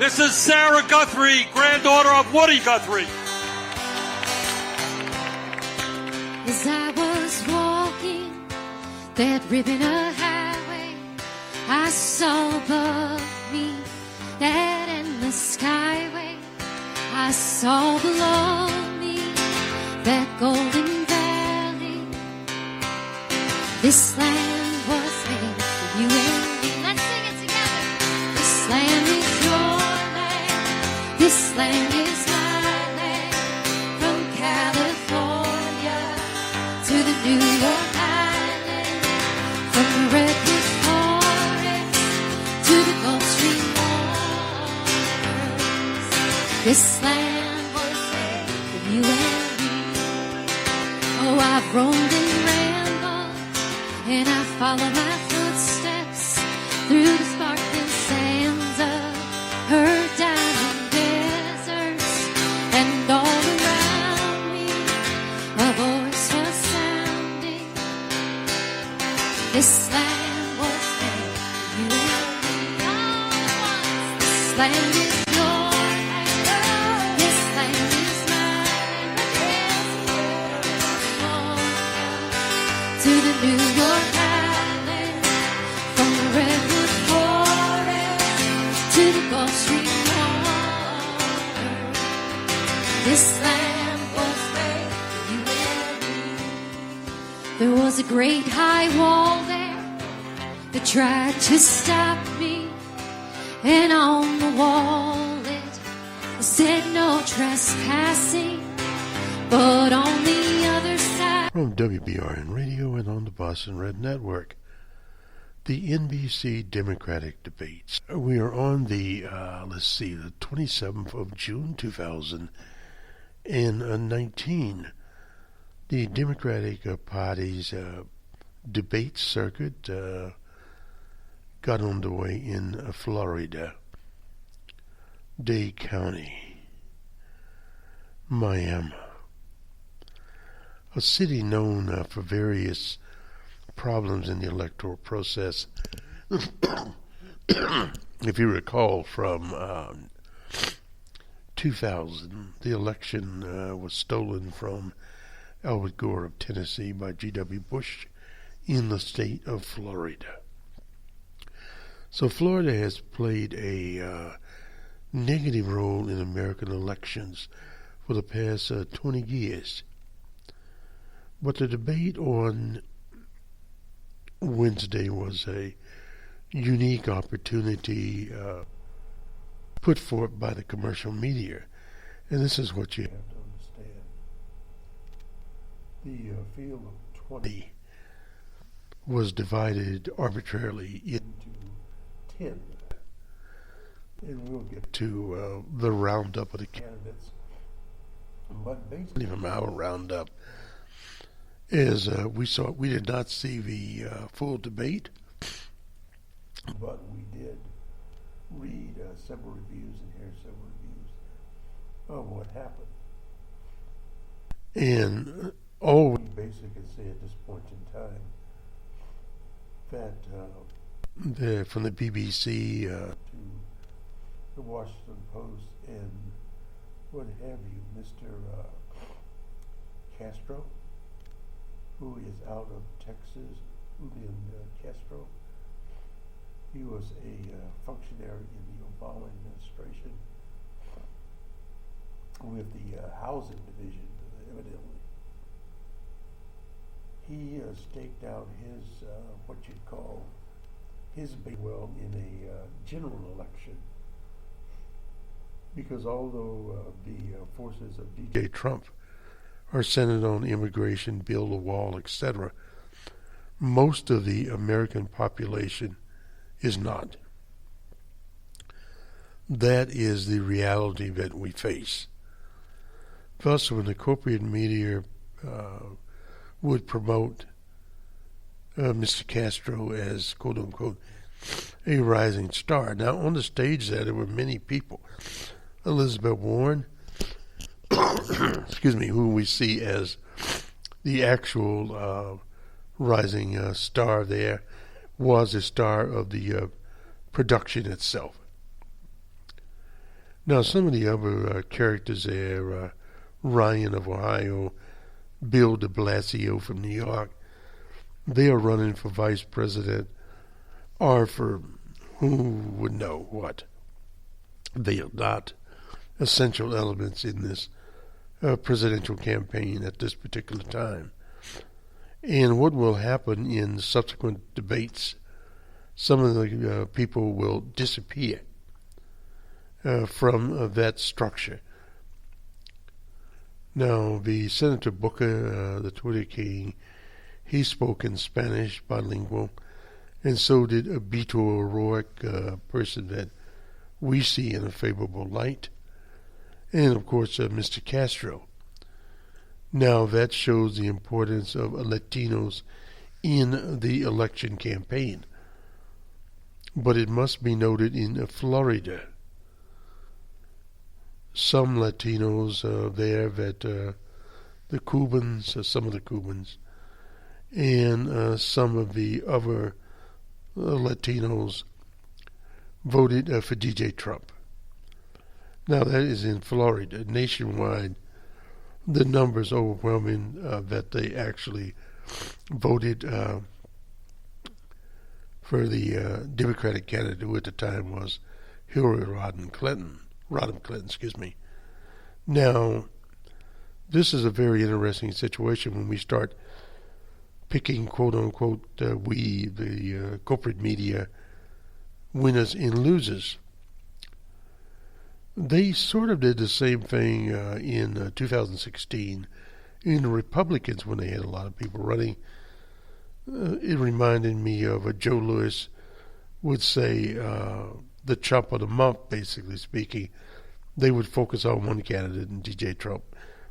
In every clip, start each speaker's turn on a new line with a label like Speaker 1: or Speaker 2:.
Speaker 1: Mrs. Sarah Guthrie, granddaughter of Woody Guthrie.
Speaker 2: As I was walking that ribbon of highway, I saw above me that endless skyway. I saw below me that golden valley. This land was made for you and me. Let's sing it together. This land is your land. This land is my land. From California to the New York Island, from the Redwood Forest to the Gulf Stream waters. This land was made for you and me. Oh, I've roamed and rambled, and I follow my footsteps through the sparkling sands of her diamond deserts, and all around me a voice was sounding. This land was made for you and me. All at once. This land is your land. This land is mine. To the New York Island, from the Redwood Forest to the Gulf Stream waters. This land was made for you and me. There was a great high wall there that tried to stop me, and on the wall it said no trespassing, but on the other side.
Speaker 3: From WBRN Radio and on the Boston Red Network, the NBC Democratic Debates. We are on the, the 27th of June, 2019. The Democratic Party's debate circuit got underway in Florida, Dade County, Miami, a city known for various problems in the electoral process. If you recall from 2000, the election was stolen from Albert Gore of Tennessee by G.W. Bush in the state of Florida. So Florida has played a negative role in American elections for the past 20 years. But the debate on Wednesday was a unique opportunity put forth by the commercial media. And this is what you have to understand. The field of 20 was divided arbitrarily into 10. And we'll get to the roundup of the candidates. But basically from our roundup is we did not see the full debate, but we did read several reviews and hear several reviews of what happened. And all we basically can say at this point in time that from the BBC to the Washington Post and what have you, Mr. Castro, who is out of Texas, Julian Castro. He was a functionary in the Obama administration with the housing division, evidently. He staked out his, what you'd call, his big well in a general election. Because although the forces of D.J. Trump are centered on immigration, build a wall, etc., most of the American population is not. That is the reality that we face. Thus, when the corporate media would promote Mr. Castro as, quote-unquote, a rising star. Now, on the stage there were many people. Elizabeth Warren, excuse me, who we see as the actual rising star there, was a star of the production itself. Now, some of the other characters there, Ryan of Ohio, Bill de Blasio from New York, they are running for vice president, or for who would know what. They are not essential elements in this presidential campaign at this particular time. And what will happen in subsequent debates, some of the people will disappear from that structure. Now, the Senator Booker, the Twitter king, he spoke in Spanish, bilingual, and so did Beto O'Rourke, a person that we see in a favorable light, and of course Mr. Castro. Now, that shows the importance of Latinos in the election campaign. But it must be noted in Florida, some Latinos there that the Cubans, some of the Cubans, and some of the other Latinos voted for DJ Trump. Now, that is in Florida. Nationwide, the numbers overwhelming that they actually voted for the Democratic candidate, who at the time was Hillary Rodham Clinton. Now, this is a very interesting situation when we start picking, quote-unquote, the corporate media, winners and losers. They sort of did the same thing in 2016 in the Republicans when they had a lot of people running. It reminded me of Joe Lewis would say, the chop of the month, basically speaking. They would focus on one candidate, and DJ Trump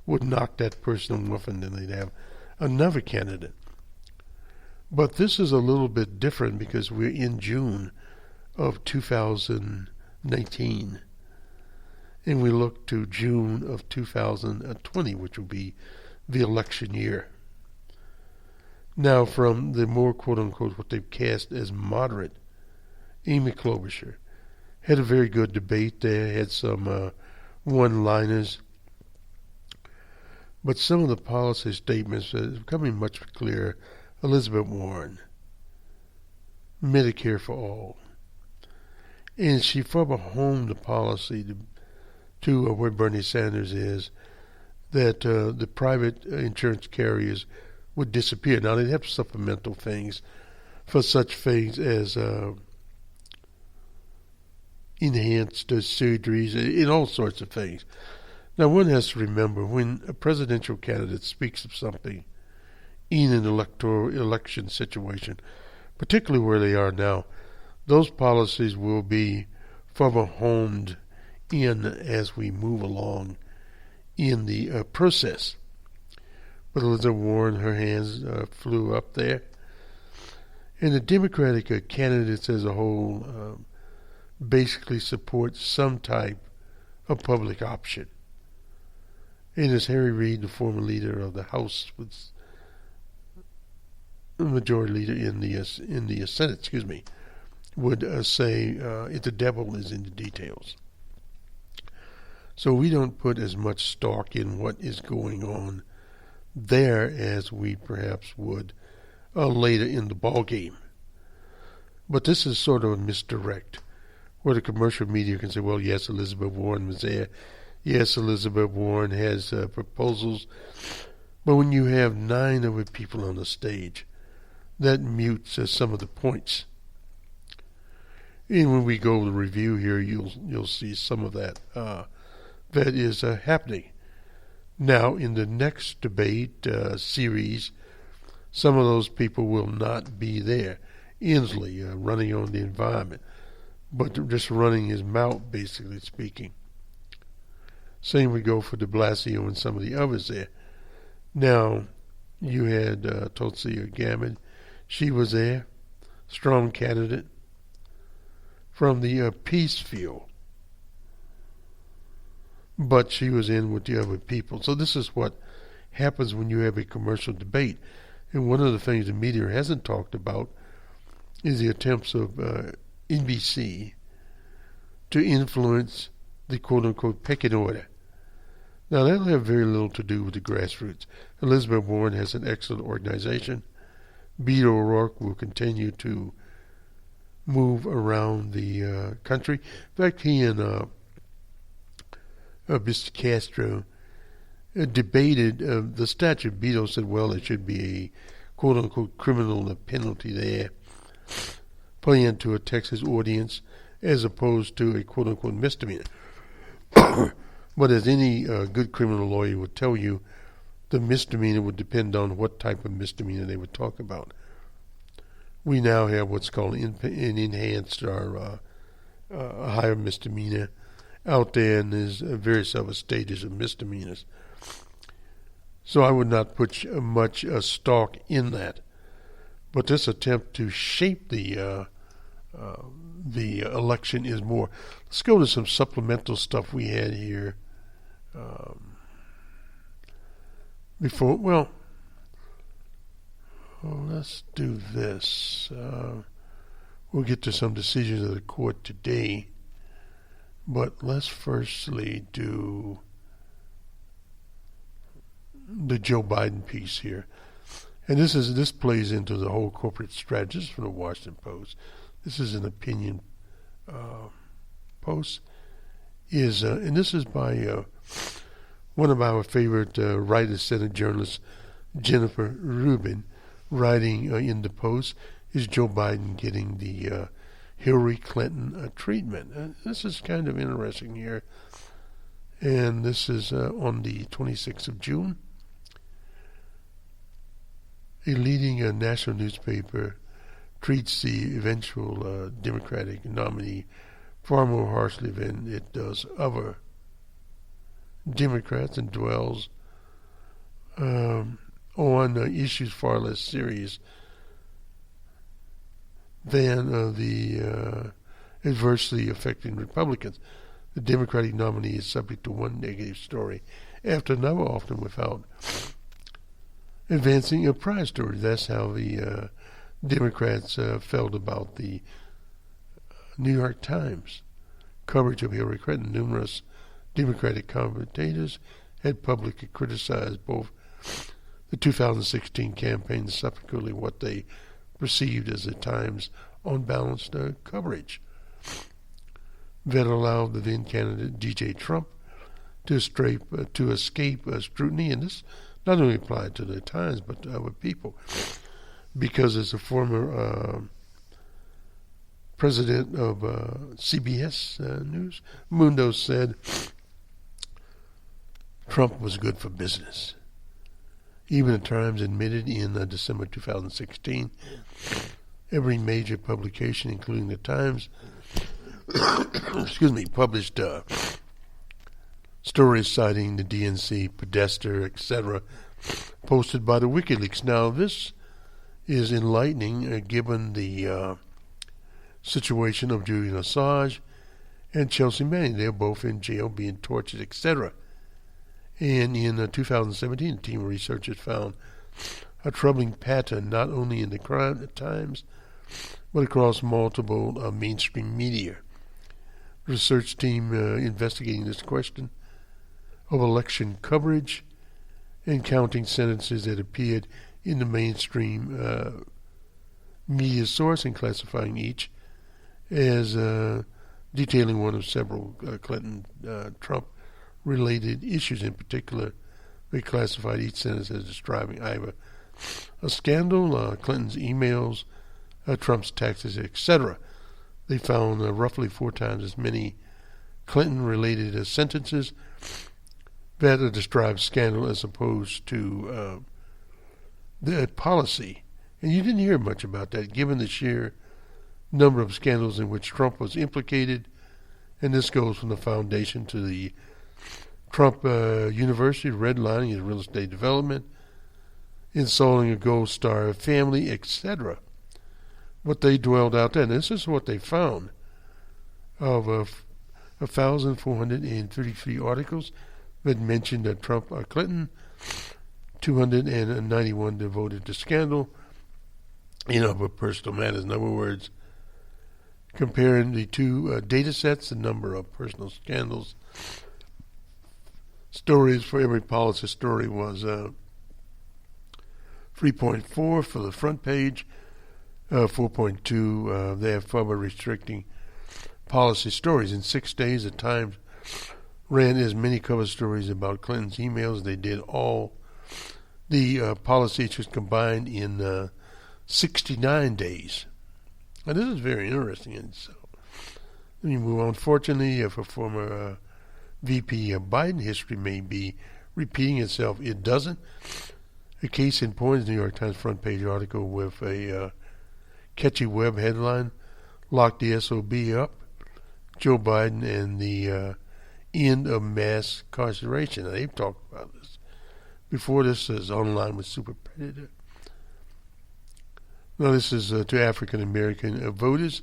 Speaker 3: would knock that person off, and then they'd have another candidate. But this is a little bit different because we're in June of 2019, and we look to June of 2020, which will be the election year. Now, from the more, quote-unquote, what they've cast as moderate, Amy Klobuchar had a very good debate there, had some one-liners, but some of the policy statements are becoming much clearer. Elizabeth Warren, Medicare for all, and she further homed the policy to where Bernie Sanders is, that the private insurance carriers would disappear. Now, they'd have supplemental things for such things as enhanced surgeries and all sorts of things. Now, one has to remember, when a presidential candidate speaks of something in an election situation, particularly where they are now, those policies will be further honed in as we move along in the process. But Elizabeth Warren, her hands flew up there. And the Democratic candidates as a whole basically support some type of public option. And as Harry Reid, the former leader of the House, was the majority leader in the Senate, would say, the devil is in the details. So we don't put as much stock in what is going on there as we perhaps would later in the ball game. But this is sort of a misdirect, where the commercial media can say, well, yes, Elizabeth Warren was there. Yes, Elizabeth Warren has proposals. But when you have 9 other people on the stage, that mutes some of the points. And when we go to the review here, you'll see some of that that is happening. Now, in the next debate series, some of those people will not be there. Inslee running on the environment, but just running his mouth, basically speaking. Same would go for de Blasio and some of the others there. Now, you had Tulsi Gabbard. She was there, strong candidate from the peace field. But she was in with the other people. So this is what happens when you have a commercial debate. And one of the things the media hasn't talked about is the attempts of NBC to influence the quote-unquote pecking order. Now, that'll have very little to do with the grassroots. Elizabeth Warren has an excellent organization. Beto O'Rourke will continue to move around the country. In fact, he and Mr. Castro debated the statute. Beto said, well, it should be a quote-unquote criminal penalty there, playing to a Texas audience as opposed to a quote-unquote misdemeanor. But as any good criminal lawyer would tell you, the misdemeanor would depend on what type of misdemeanor they would talk about. We now have what's called an enhanced or a higher misdemeanor out there, and there's various other stages of misdemeanors. So I would not put much stock in that. But this attempt to shape the election is more. Let's go to some supplemental stuff we had here before. Well, let's do this. We'll get to some decisions of the court today, but let's firstly do the Joe Biden piece here. And this plays into the whole corporate strategy. This is from the Washington Post. This is an opinion post. And this is by one of our favorite writers, Senate journalists, Jennifer Rubin, writing in the Post, is Joe Biden getting the Hillary Clinton treatment. This is kind of interesting here. And this is on the 26th of June. A leading national newspaper treats the eventual Democratic nominee far more harshly than it does other Democrats, and dwells on issues far less serious than the adversely affecting Republicans. The Democratic nominee is subject to one negative story after another, often without advancing a prior story. That's how the Democrats felt about the New York Times coverage of Hillary Clinton. Numerous Democratic commentators had publicly criticized both the 2016 campaign and subsequently what they perceived as the Times' unbalanced coverage that allowed the then candidate DJ Trump to escape scrutiny. And this not only applied to the Times but to other people, because as a former president of CBS News, Mundo, said, Trump was good for business. Even the Times admitted in December 2016, every major publication, including the Times, published stories citing the DNC, Podesta, etc., posted by the WikiLeaks. Now, this is enlightening given the situation of Julian Assange and Chelsea Manning. They're both in jail, being tortured, etc. And in 2017, a team of researchers found a troubling pattern not only in the crime at Times, but across multiple mainstream media. The research team investigating this question of election coverage and counting sentences that appeared in the mainstream media source and classifying each as detailing one of several Clinton-Trump related issues. In particular, they classified each sentence as describing either a scandal, Clinton's emails, Trump's taxes, etc. They found roughly 4 times as many Clinton-related sentences that describe scandal as opposed to the policy. And you didn't hear much about that, given the sheer number of scandals in which Trump was implicated. And this goes from the foundation to the Trump University, redlining his real estate development, insulting a gold star family, etc. What they dwelled out there, and this is what they found, of 1,433 articles that mentioned Trump or Clinton, 291 devoted to scandal in other personal matters. In other words, comparing the two data sets, the number of personal scandals. Stories for every policy story was 3.4 for the front page, 4.2. They have further restricting policy stories. In 6 days, the Times ran as many cover stories about Clinton's emails as they did all the policy issues combined in 69 days. Now, this is very interesting. And so, let me move on. Fortunately, for former VP Biden, history may be repeating itself. It doesn't. A case in point is the New York Times front page article with a catchy web headline, "Lock the SOB Up, Joe Biden and the End of Mass Incarceration." Now, they've talked about this before. This is online with Super Predator. Now, this is to African American voters,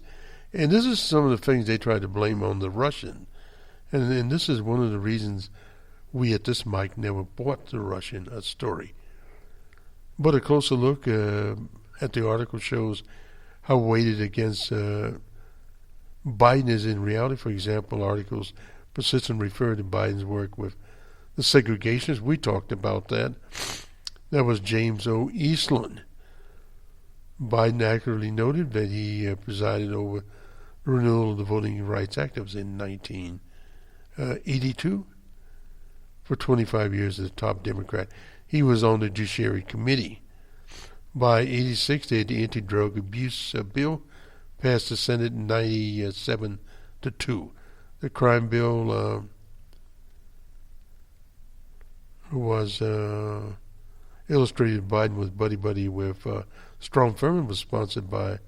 Speaker 3: and this is some of the things they tried to blame on the Russian. And this is one of the reasons we at this mic never bought the Russian story. But a closer look at the article shows how weighted against Biden is in reality. For example, articles persistently refer to Biden's work with the segregationists. We talked about that. That was James O. Eastland. Biden accurately noted that he presided over the renewal of the Voting Rights Act. That was in 1982. For 25 years as a top Democrat. He was on the Judiciary Committee. By 86, they had the anti-drug abuse bill passed the Senate 97-2. The crime bill was illustrated Biden was buddy-buddy with Strom Thurmond, was sponsored by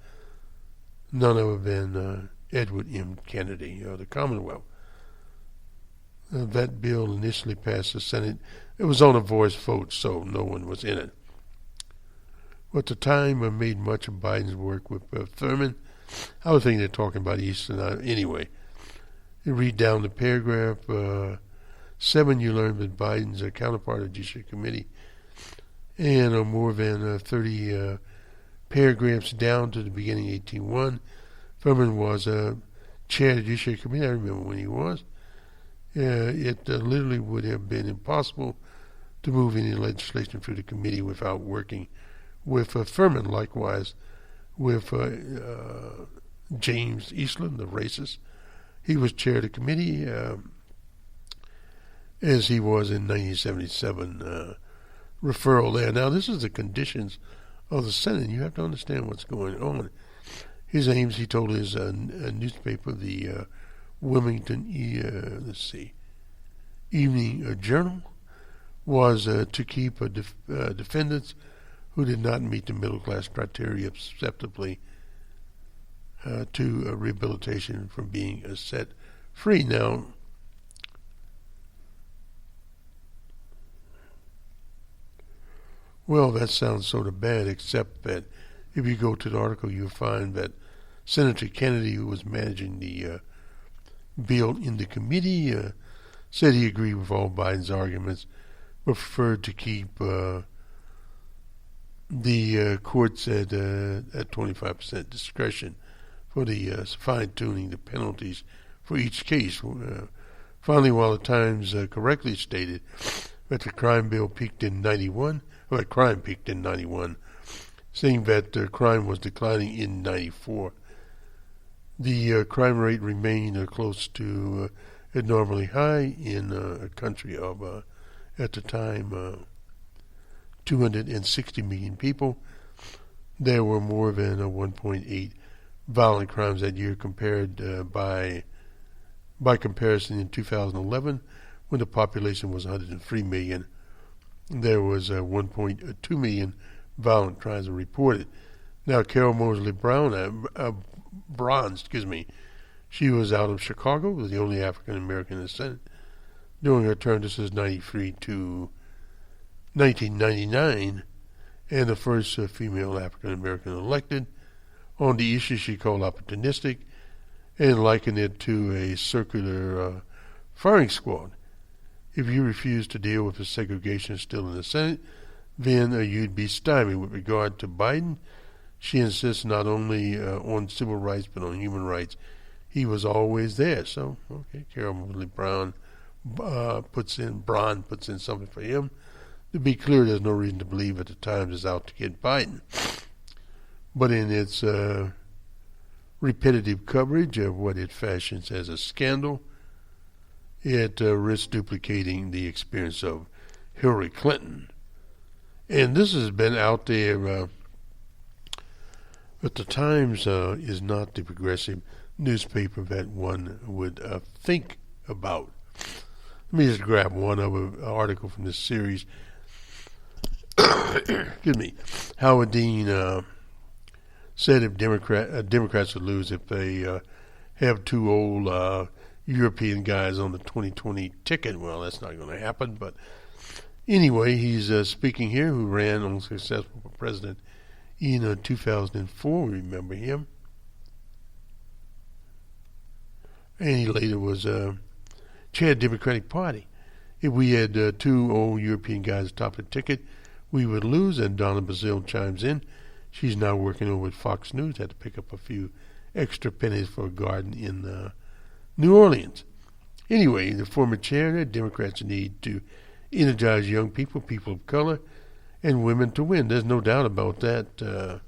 Speaker 3: none other than Edward M. Kennedy, the Commonwealth. That bill initially passed the Senate. It was on a voice vote, so no one was in it. At the time, made much of Biden's work with Thurmond. I was thinking they're talking about Eastern. Anyway, you read down the paragraph 7, you learn that Biden's counterpart of the Judiciary Committee, and more than 30 paragraphs down to the beginning, 18.1, Thurmond was chair of the Judiciary Committee. I remember when he was. It literally would have been impossible to move any legislation through the committee without working with Thurmond. Likewise, with James Eastland, the racist, he was chair of the committee, as he was in 1977 referral there. Now, this is the conditions of the Senate. You have to understand what's going on. His aims, he told his newspaper, the Wilmington Evening Journal, was to keep defendants who did not meet the middle class criteria acceptably to rehabilitation from being set free. Now, well, that sounds sort of bad, except that if you go to the article, you'll find that Senator Kennedy, who was managing the bill in the committee, said he agreed with all Biden's arguments, but preferred to keep the courts at 25% discretion for the fine-tuning the penalties for each case. Finally, while the Times correctly stated that the crime peaked in 91, saying that crime was declining in 94. The crime rate remained close to abnormally high in a country of, at the time, 260 million people. There were more than 1.8 violent crimes that year, compared by comparison in 2011, when the population was 103 million. There was 1.2 million violent crimes reported. Now, Carol Moseley Braun, she was out of Chicago, was the only African American in the Senate during her term. This is 93 to 1999, and the first female African American elected on the issue she called opportunistic, and likened it to a circular firing squad. If you refuse to deal with the segregation still in the Senate, then you'd be stymied. With regard to Biden, She insists not only on civil rights but on human rights. He was always there. So, okay, Carol Moodley Brown puts in something for him. To be clear, there's no reason to believe that the Times is out to get Biden. But in its repetitive coverage of what it fashions as a scandal, it risks duplicating the experience of Hillary Clinton. And this has been out there, but the Times is not the progressive newspaper that one would think about. Let me just grab one of an article from this series. Excuse me. Howard Dean said if Democrats would lose if they have two old European guys on the 2020 ticket. Well, that's not going to happen. But anyway, he's speaking here, who ran unsuccessful for president in 2004. We remember him. And he later was chaired Democratic Party. If we had two old European guys atop the ticket, we would lose. And Donna Bazile chimes in. She's now working over at Fox News. Had to pick up a few extra pennies for a garden in New Orleans. Anyway, the former chair, Democrats need to energize young people, people of color, and women to win. There's no doubt about that.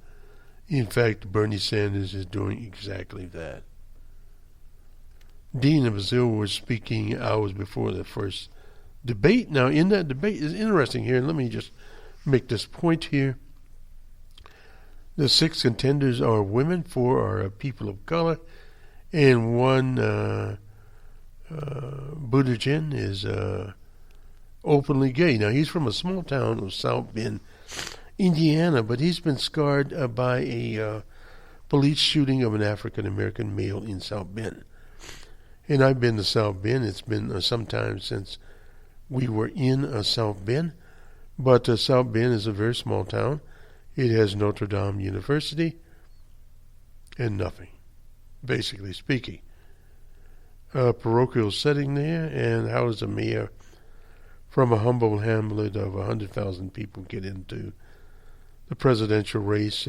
Speaker 3: In fact, Bernie Sanders is doing exactly that. Dean and Bazile were speaking hours before the first debate. Now, in that debate, it's interesting here, and let me just make this point here. The 6 contenders are women, 4 are people of color, and one, Buttigieg, is openly gay. Now, he's from a small town of South Bend, Indiana, but he's been scarred by a police shooting of an African-American male in South Bend. And I've been to South Bend. It's been some time since we were in South Bend, but South Bend is a very small town. It has Notre Dame University and nothing, basically speaking. A parochial setting there, and how does a mayor from a humble hamlet of 100,000 people get into the presidential race?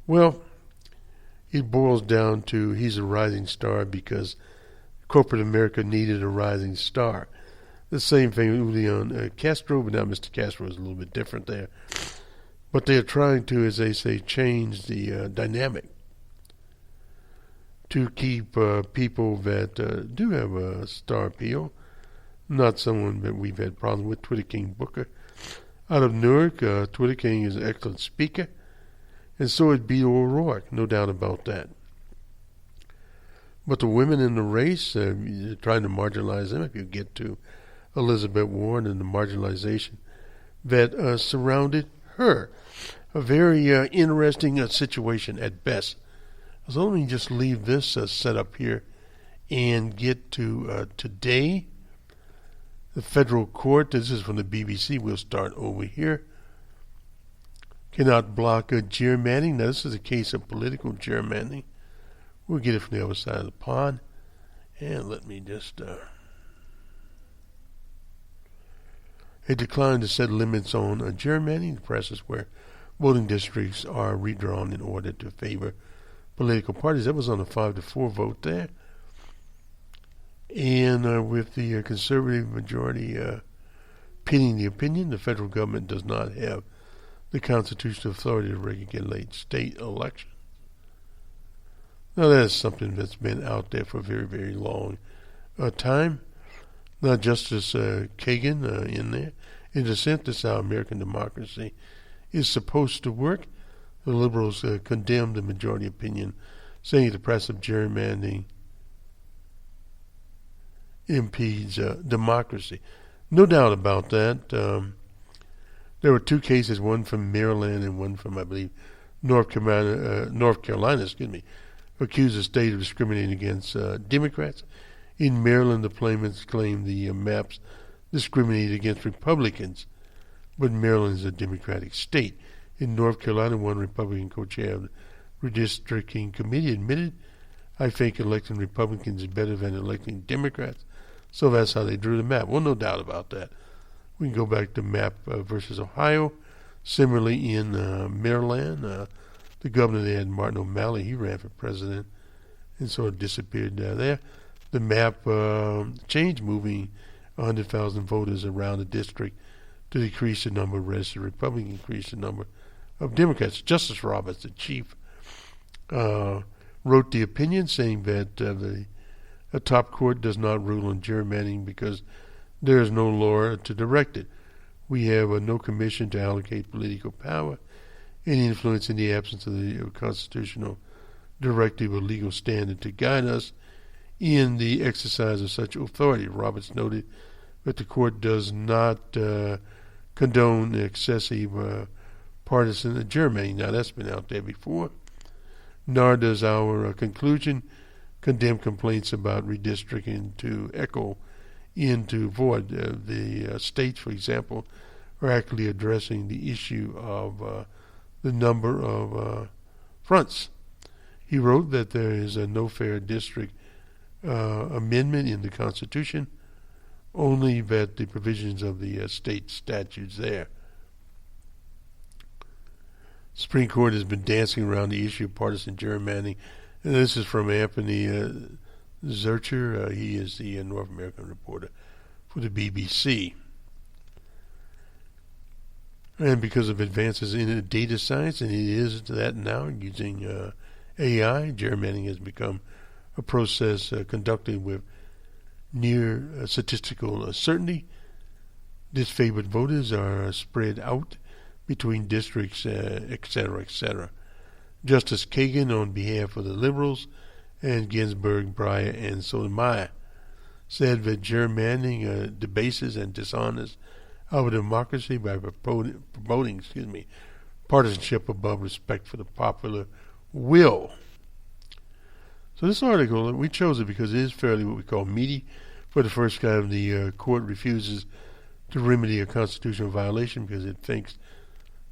Speaker 3: Well, it boils down to he's a rising star because corporate America needed a rising star. The same thing with Julian Castro, but now Mr. Castro is a little bit different there. But they're trying to, as they say, change the dynamic to keep people that do have a star appeal, not someone that we've had problems with. Twitter King Booker out of Newark. Twitter King is an excellent speaker, and so is Beto O'Rourke, no doubt about that. But the women in the race, you're trying to marginalize them. If you get to Elizabeth Warren and the marginalization that surrounded her. A very interesting situation at best. So let me just leave this set up here and get to today. The federal court, this is from the BBC, we'll start over here, cannot block gerrymandering. Now this is a case of political gerrymandering. We'll get it from the other side of the pond. And let me just... It declined to set limits on gerrymandering. The process where voting districts are redrawn in order to favor political parties. That was on a 5-4 vote there. And with the conservative majority pinning the opinion, the federal government does not have the constitutional authority to regulate state elections. Now that is something that's been out there for a very, very long time. Now Justice Kagan in there, in dissent, this is how American democracy is supposed to work. The liberals condemned the majority opinion, saying the press of gerrymandering impedes democracy. No doubt about that. There were 2 cases, one from Maryland and one from, I believe, North Carolina, accused the state of discriminating against Democrats. In Maryland, the claimants claimed the maps discriminated against Republicans, but Maryland is a Democratic state. In North Carolina, one Republican co-chair of the redistricting committee admitted, I think electing Republicans is better than electing Democrats. So that's how they drew the map. Well, no doubt about that. We can go back to map versus Ohio. Similarly, in Maryland, the governor there, Martin O'Malley, he ran for president and sort of disappeared there. The map changed, moving 100,000 voters around the district to decrease the number of registered Republicans, increase the number of Democrats. Justice Roberts, the chief, wrote the opinion saying that the top court does not rule on gerrymandering because there is no law to direct it. We have no commission to allocate political power and influence in the absence of the constitutional directive or legal standard to guide us in the exercise of such authority. Roberts noted that the court does not condone excessive partisan gerrymandering. Now, that's been out there before. Nor does our conclusion condemn complaints about redistricting to echo into void. The states, for example, are actually addressing the issue of the number of fronts. He wrote that there is a no fair district amendment in the Constitution, only that the provisions of the state statutes there. Supreme Court has been dancing around the issue of partisan gerrymandering, and this is from Anthony Zurcher. He is the North American reporter for the BBC. And because of advances in data science, and it is that now using AI, gerrymandering has become a process conducted with near statistical certainty. Disfavored voters are spread out between districts, etc., etc. Justice Kagan, on behalf of the Liberals, and Ginsburg, Breyer, and Sotomayor, said that gerrymandering debases and dishonors our democracy by promoting partisanship above respect for the popular will. So this article, we chose it because it is fairly what we call meaty. For the first time, the court refuses to remedy a constitutional violation because it thinks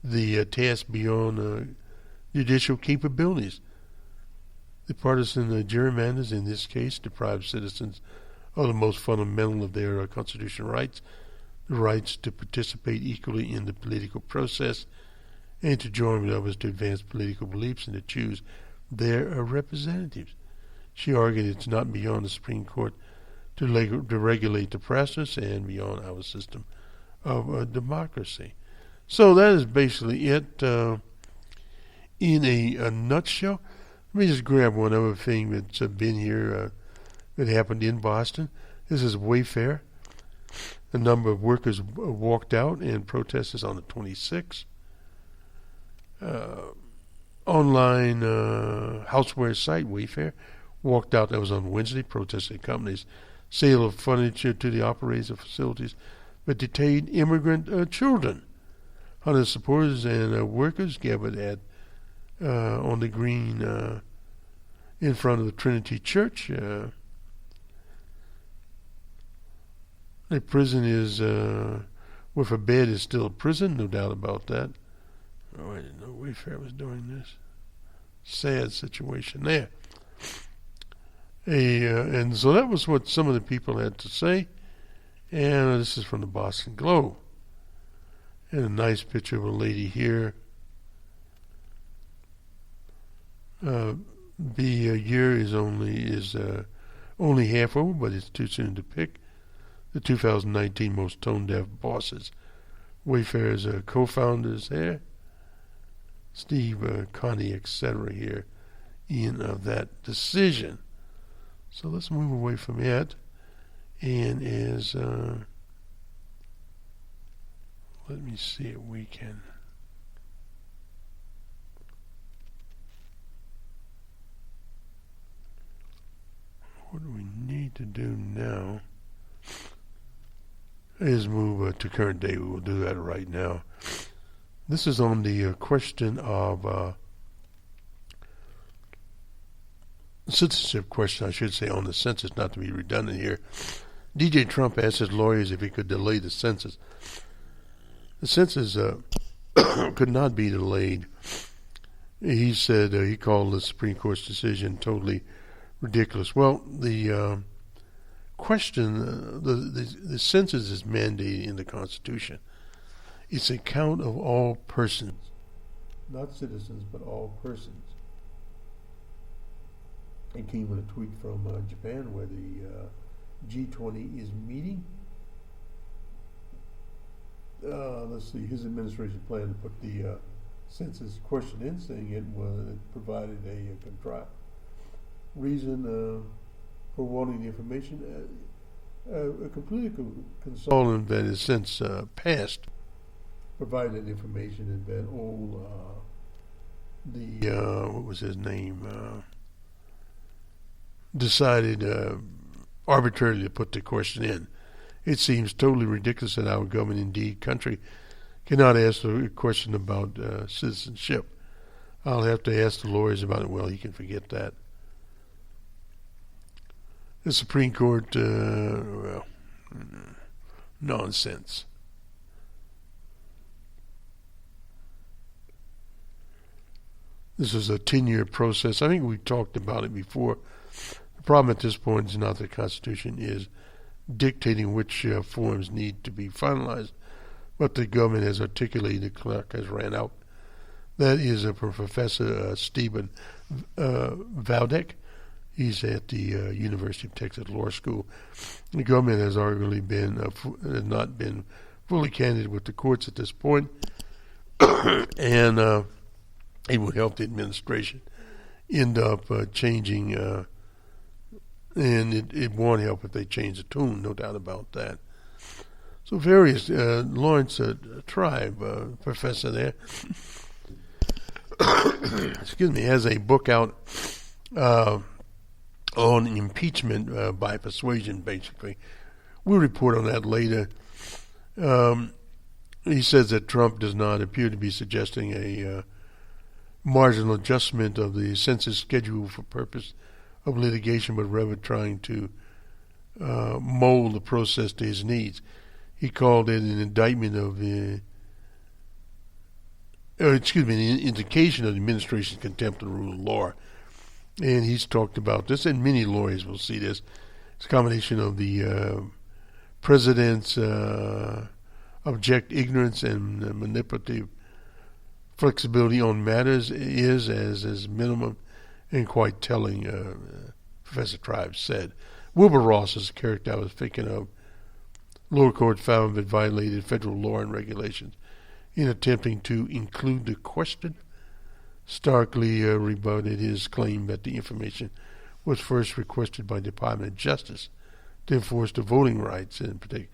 Speaker 3: the task beyond judicial capabilities. The partisan gerrymanders, in this case, deprive citizens of the most fundamental of their constitutional rights, the rights to participate equally in the political process and to join with others to advance political beliefs and to choose their representatives. She argued it's not beyond the Supreme Court to regulate the process and beyond our system of democracy. So that is basically it in a nutshell. Let me just grab one other thing that's been here that happened in Boston. This is Wayfair. A number of workers walked out and protested on the 26th. Online houseware site Wayfair walked out, that was on Wednesday, protesting the company's sale of furniture to the operators of facilities that detained immigrant children. Hundreds of supporters and workers gathered at on the green in front of the Trinity Church. A prison is, with a bed is still a prison, no doubt about that. Oh, I didn't know Wayfair was doing this. Sad situation there. And so that was what some of the people had to say. And this is from the Boston Globe. And a nice picture of a lady here. The year is only half over, but it's too soon to pick. The 2019 most tone-deaf bosses. Wayfair's co-founders there. Steve, Connie, etc. here in that decision. So let's move away from it. And as let me see if we can. What do we need to do now is move to current day. We will do that right now. This is on the question of citizenship question, I should say, on the census, not to be redundant here. DJ Trump asked his lawyers if he could delay the census. The census could not be delayed. He said he called the Supreme Court's decision totally ridiculous. Well, the question, the census is mandated in the Constitution. It's a count of all persons, not citizens, but all persons. It came with a tweet from Japan where the G20 is meeting. Let's see, his administration planned to put the census question in, saying it provided a contrived reason for wanting the information. A completely consultant that has since passed provided that information, and that old what was his name, decided arbitrarily to put the question in. It seems totally ridiculous that our government, indeed country, cannot ask a question about citizenship. I'll have to ask the lawyers about it. Well, he can forget that. The Supreme Court, nonsense. This is a 10-year process. I think we talked about it before. The problem at this point is not the Constitution is dictating which forms need to be finalized, but the government has articulated, the clock has ran out. That is Professor Stephen Valdek. He's at the University of Texas Law School. The government has arguably not been fully candid with the courts at this point, and it will help the administration end up changing, and it won't help if they change the tune, no doubt about that. So various, Lawrence Tribe, professor there, excuse me, has a book out on impeachment by persuasion, basically. We'll report on that later. He says that Trump does not appear to be suggesting a marginal adjustment of the census schedule for purpose of litigation, but rather trying to mold the process to his needs. He called it an indictment of an indication of the administration's contempt of the rule of law. And he's talked about this, and many lawyers will see this. It's a combination of the president's abject ignorance and manipulative flexibility on matters is, as minimum, and quite telling, Professor Tribe said. Wilbur Ross is the character I was thinking of. Lower court found that violated federal law and regulations in attempting to include the question. Starkly rebutted his claim that the information was first requested by the Department of Justice to enforce the voting rights in particular.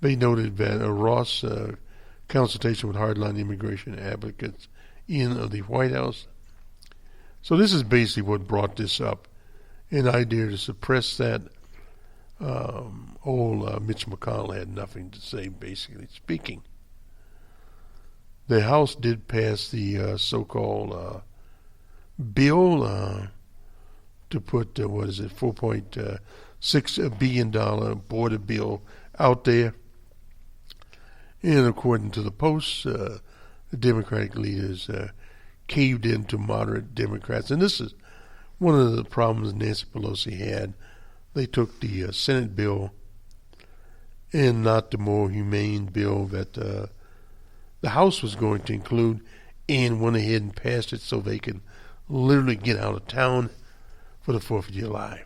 Speaker 3: They noted that Ross' consultation with hardline immigration advocates of the White House. So this is basically what brought this up, an idea to suppress that. Mitch McConnell had nothing to say, basically speaking. The House did pass the so-called bill to put, $4.6 billion border bill out there. And according to the Post, the Democratic leaders caved in to moderate Democrats. And this is one of the problems Nancy Pelosi had. They took the Senate bill and not the more humane bill that the House was going to include, and went ahead and passed it so they could literally get out of town for the 4th of July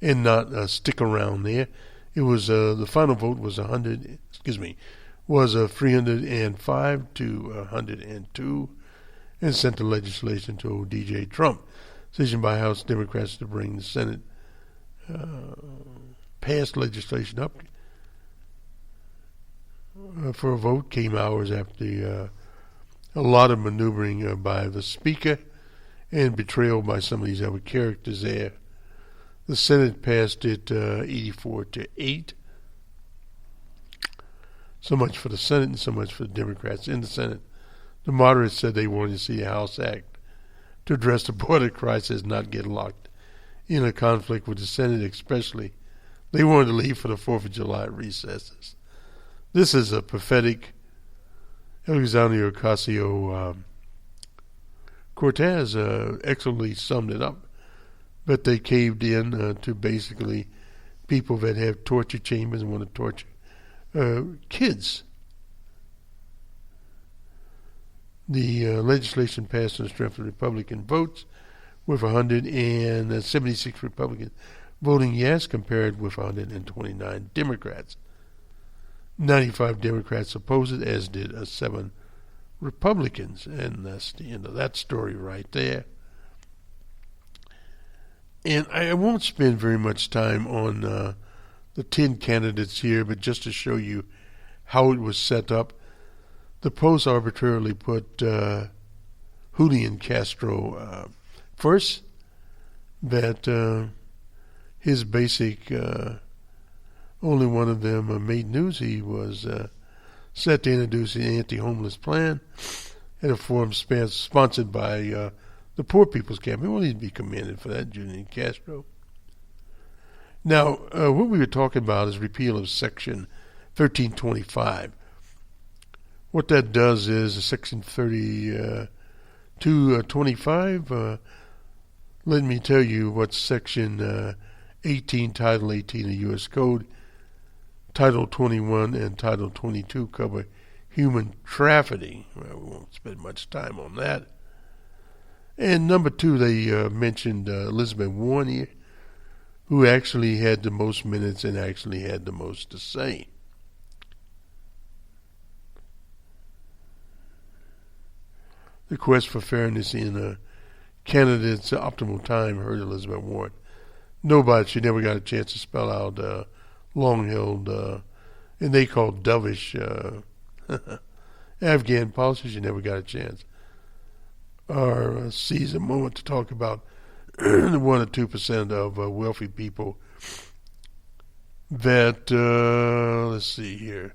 Speaker 3: and not stick around there. It was the final vote was 305 to 102, and sent the legislation to DJ Trump. Decision by House Democrats to bring the Senate passed legislation up for a vote came hours after a lot of maneuvering by the Speaker and betrayal by some of these other characters there. The Senate passed it 84 to 8. So much for the Senate and so much for the Democrats in the Senate. The moderates said they wanted to see the House act to address the border crisis, not get locked in a conflict with the Senate especially. They wanted to leave for the 4th of July recesses. This is a pathetic. Alexandria Ocasio-Cortez excellently summed it up, but they caved in to basically people that have torture chambers and want to torture kids. The legislation passed on the strength of Republican votes, with 176 Republicans voting yes, compared with 129 Democrats. 95 Democrats opposed it, as did 7 Republicans, and that's the end of that story right there. And I won't spend very much time on the 10 candidates here, but just to show you how it was set up, the Post arbitrarily put Julian Castro first, that his basic, only one of them made news. He was set to introduce the anti-homeless plan at a forum sponsored by the Poor People's Campaign. Well, he'd be commended for that, Julian Castro. Now, what we were talking about is repeal of Section 1325. What that does is Section 3225. Let me tell you what Section 18, Title 18 of the U.S. Code, Title 21, and Title 22 cover human trafficking. Well, we won't spend much time on that. And number 2, they mentioned Elizabeth Warren here, who actually had the most minutes and actually had the most to say. The quest for fairness in candidates' optimal time hurt Elizabeth Warren. Nobody, she never got a chance to spell out long-held, and they called dovish Afghan policy. She never got a chance. Or seize a moment to talk about the 1 or 2% of wealthy people that, let's see here,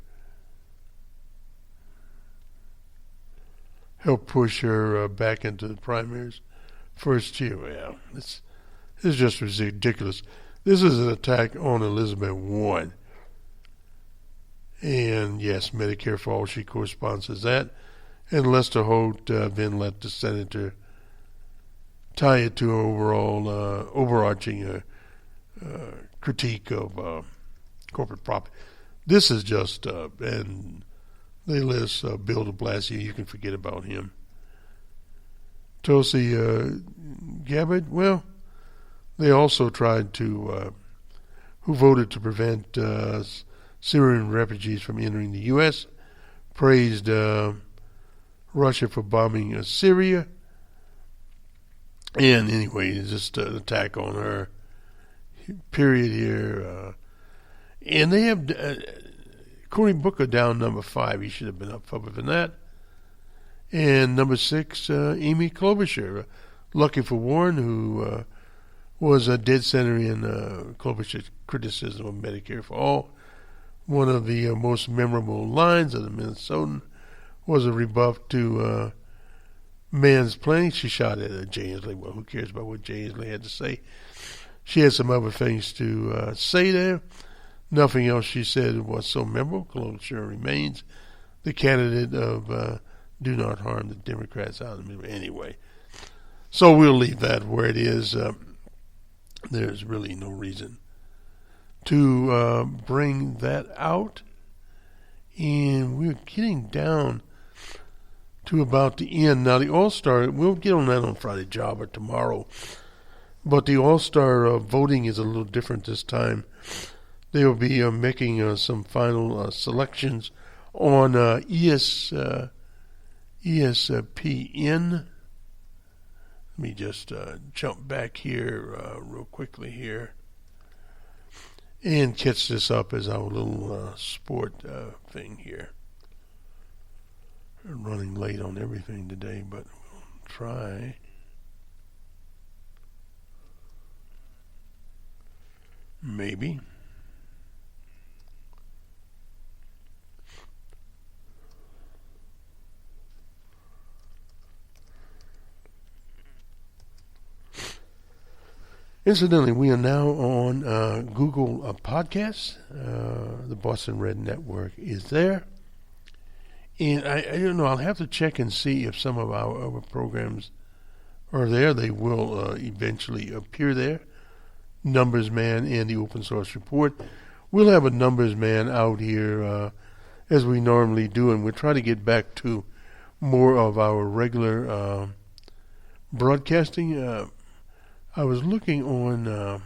Speaker 3: help push her back into the primaries first year. Well, this is just ridiculous. This is an attack on Elizabeth Warren. And yes, Medicare for All, she co-sponsors that. And Lester Holt then let the senator tie it to an overall overarching critique of corporate profit. This is just, and they list Bill de Blasio. You can forget about him. Tulsi Gabbard, well, they also tried to, who voted to prevent Syrian refugees from entering the U.S., praised Russia for bombing Syria. And anyway, it's just an attack on her. Period here. And they have Cory Booker down number 5. He should have been up further than that. And number 6, Amy Klobuchar. Lucky for Warren, who was a dead center in Klobuchar's criticism of Medicare for All. One of the most memorable lines of the Minnesotan was a rebuff to man's planning. She shot at Jay Inslee. Well, who cares about what Jay Inslee had to say? She had some other things to say there. Nothing else she said was so memorable. Klobuchar remains the candidate of do not harm the Democrats out of the middle. Anyway, so we'll leave that where it is. There's really no reason to bring that out. And we're getting down to about the end. Now, the All-Star, we'll get on that on Friday Job or tomorrow. But the All-Star voting is a little different this time. They will be making some final selections on ESPN. Let me just jump back here real quickly here and catch this up as our little sport thing here. We're running late on everything today, but we'll try. Maybe. Incidentally, we are now on Google Podcasts. The Boston Red Network is there. And I don't know, I'll have to check and see if some of our other programs are there. They will eventually appear there. Numbers Man and the Open Source Report. We'll have a Numbers Man out here as we normally do, and we'll try to get back to more of our regular broadcasting. I was looking on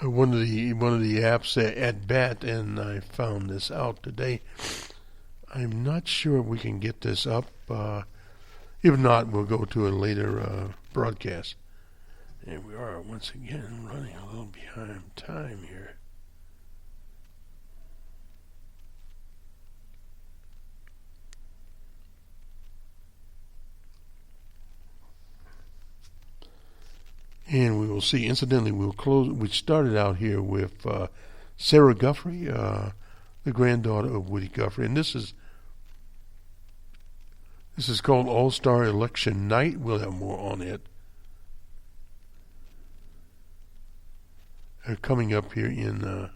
Speaker 3: one of the apps at Bat, and I found this out today. I'm not sure if we can get this up. If not, we'll go to a later broadcast. And we are once again running a little behind time here. And we will see. Incidentally, we'll close. We started out here with Sarah Guthrie, the granddaughter of Woody Guthrie, and this is called All-Star Election Night. We'll have more on it coming up here in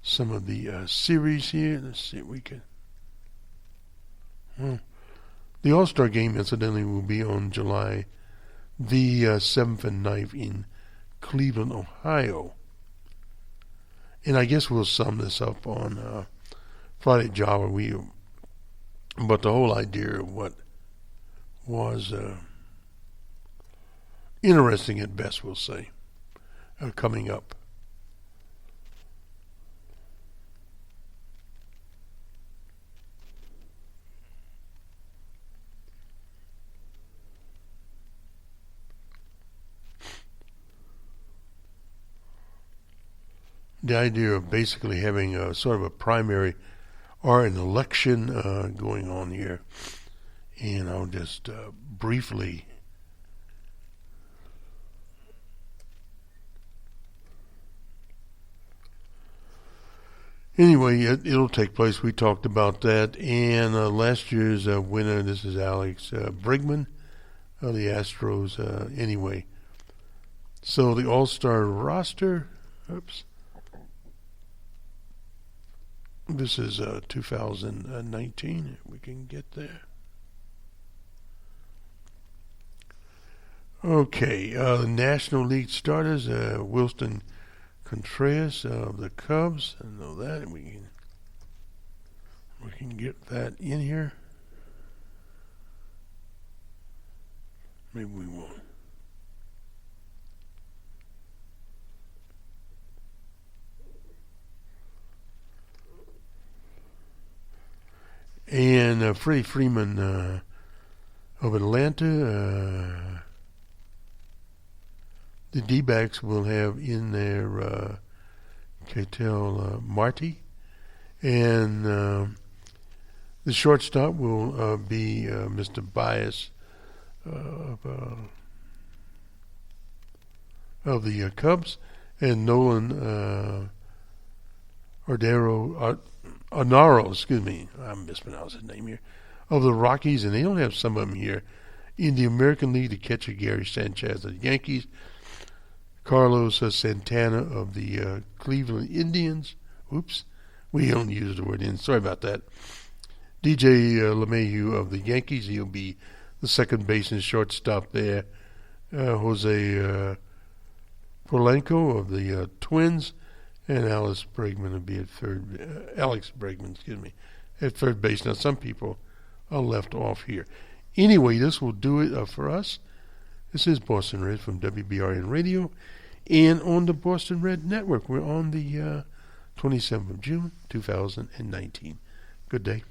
Speaker 3: some of the series here. Let's see if we can. The All-Star Game, incidentally, will be on July the 7th and 9th in Cleveland, Ohio. And I guess we'll sum this up on Friday Java. But the whole idea of what was interesting at best, we'll say, coming up. The idea of basically having a sort of a primary or an election going on here. And I'll just briefly anyway, it'll take place. We talked about that. And last year's winner, this is Alex Bregman of the Astros. Anyway, so the All-Star roster, this is 2019, if we can get there. Okay, the National League starters, Wilson Contreras of the Cubs. I know that. We can get that in here. Maybe we won't. And Freddie Freeman of Atlanta. The D-backs will have in there Ketel Marte. And the shortstop will be Mr. Bias of the Cubs. And Nolan Arnaro, excuse me, I mispronounced his name here, of the Rockies, and they don't have some of them here. In the American League, the catcher Gary Sanchez of the Yankees, Carlos Santana of the Cleveland Indians. Oops, we don't use the word in. Sorry about that. DJ LeMahieu of the Yankees, he'll be the second baseman shortstop there. Jose Polanco of the Twins. And Alex Bregman will be at at third base. Now, some people are left off here. Anyway, this will do it for us. This is Boston Red from WBRN Radio and on the Boston Red Network. We're on the 27th of June, 2019. Good day.